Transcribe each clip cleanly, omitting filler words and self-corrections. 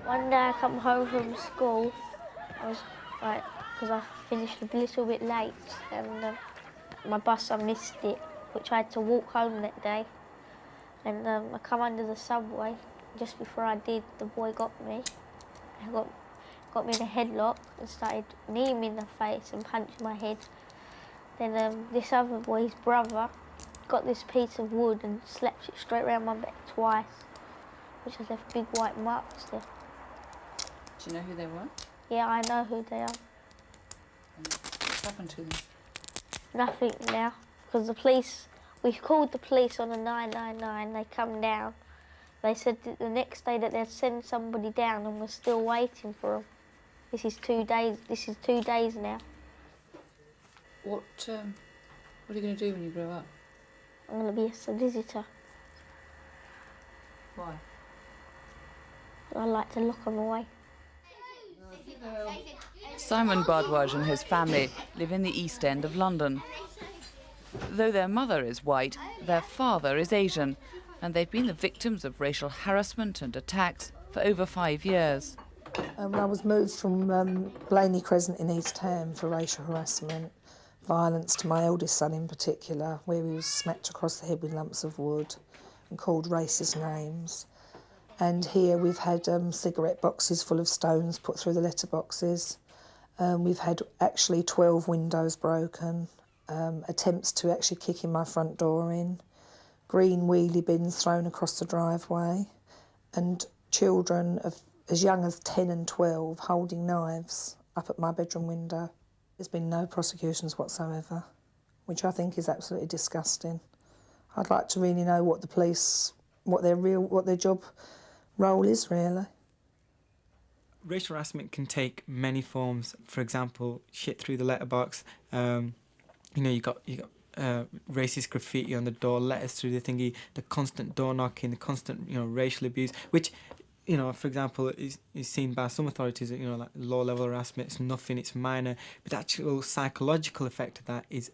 One day I come home from school, I was like, because I finished a little bit late, and my bus, I missed it, which I had to walk home that day. And I come under the subway. Just before I did, the boy got me. He got me in a headlock and started kneeing me in the face and punched my head. Then this other boy's brother got this piece of wood and slapped it straight around my back twice, which has left big white marks there. Do you know who they were? Yeah, I know who they are. What's happened to them? Nothing now, because the police, we called the police on a 999, they come down. They said that the next day that they'd send somebody down, and we're still waiting for them. This is 2 days now. What are you going to do when you grow up? I'm going to be a solicitor. Why? I like to lock them away. Simon Bardwaj and his family live in the East End of London. Though their mother is white, their father is Asian, and they've been the victims of racial harassment and attacks for over 5 years. I was moved from Blaney Crescent in East Ham for racial harassment, violence to my eldest son in particular, where he was smacked across the head with lumps of wood and called racist names. And here we've had cigarette boxes full of stones put through the letterboxes. We've had actually 12 windows broken, attempts to actually kick in my front door in, green wheelie bins thrown across the driveway, and children of as young as 10 and 12 holding knives up at my bedroom window. There's been no prosecutions whatsoever, which I think is absolutely disgusting. I'd like to really know what the police, what their job role is really. Racial harassment can take many forms. For example, shit through the letterbox. You got racist graffiti on the door, letters through the thingy, the constant door knocking, the constant racial abuse, which for example is seen by some authorities like low level harassment. It's nothing, it's minor, but the actual psychological effect of that is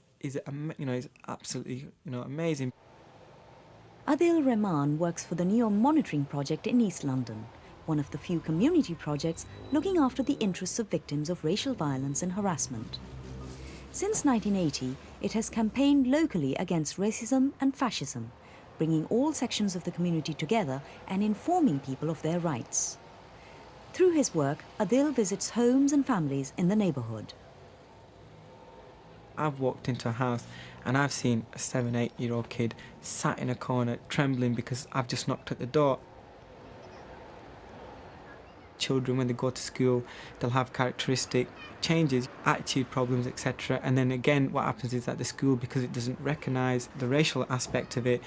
absolutely amazing. Adil Rahman works for the NEOM Monitoring Project in East London, one of the few community projects looking after the interests of victims of racial violence and harassment. Since 1980, it has campaigned locally against racism and fascism, bringing all sections of the community together and informing people of their rights. Through his work, Adil visits homes and families in the neighbourhood. I've walked into a house and I've seen a 7-8-year-old kid sat in a corner trembling because I've just knocked at the door. Children, when they go to school, they'll have characteristic changes, attitude problems, etc. And then again, what happens is that the school, because it doesn't recognise the racial aspect of it,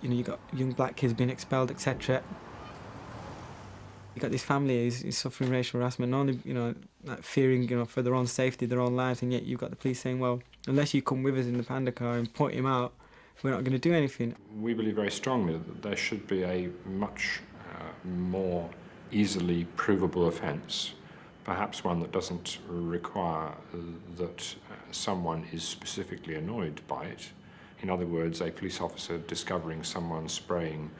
you've got young black kids being expelled, etc. You've got this family who's suffering racial harassment, not only like fearing for their own safety, their own lives, and yet you've got the police saying, well, unless you come with us in the panda car and point him out, we're not going to do anything. We believe very strongly that there should be a much more easily provable offence, perhaps one that doesn't require that someone is specifically annoyed by it. In other words, a police officer discovering someone spraying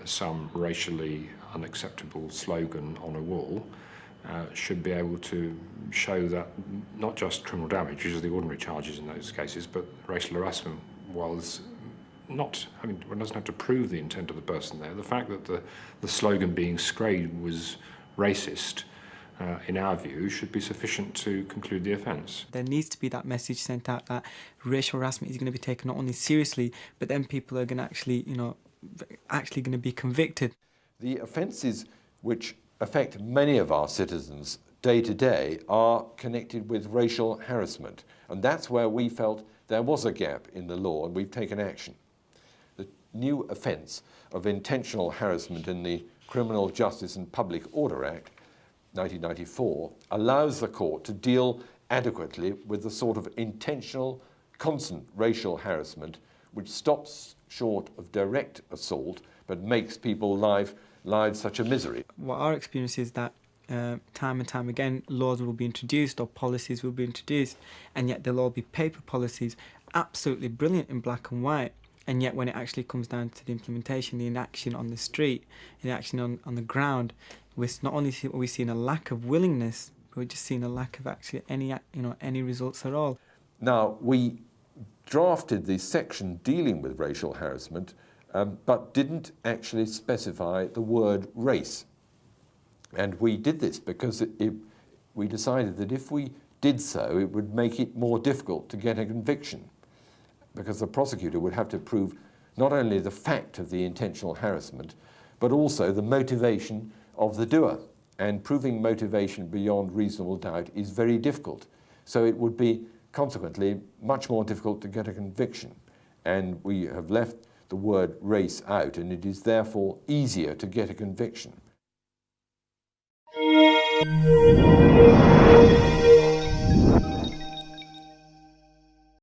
some racially unacceptable slogan on a wall should be able to show that not just criminal damage, which are the ordinary charges in those cases, but racial harassment was not, one doesn't have to prove the intent of the person there. The fact that the slogan being sprayed was racist, in our view, should be sufficient to conclude the offence. There needs to be that message sent out that racial harassment is going to be taken not only seriously, but then people are going to actually going to be convicted. The offences which affect many of our citizens day to day are connected with racial harassment, and that's where we felt there was a gap in the law, and we've taken action. The new offence of intentional harassment in the Criminal Justice and Public Order Act 1994 allows the court to deal adequately with the sort of intentional, constant racial harassment which stops short of direct assault but makes people's lives such a misery. What our experience is that time and time again laws will be introduced or policies will be introduced, and yet they'll all be paper policies, absolutely brilliant in black and white, And yet when it actually comes down to the implementation, the inaction on the street, the action on the ground, we're not only seeing a lack of willingness, but we're just seeing a lack of actually any results at all. Now, we drafted the section dealing with racial harassment, but didn't actually specify the word race. And we did this because we decided that if we did so, it would make it more difficult to get a conviction, because the prosecutor would have to prove not only the fact of the intentional harassment, but also the motivation of the doer. And proving motivation beyond reasonable doubt is very difficult. So it would be consequently much more difficult to get a conviction. And we have left the word race out, and it is therefore easier to get a conviction.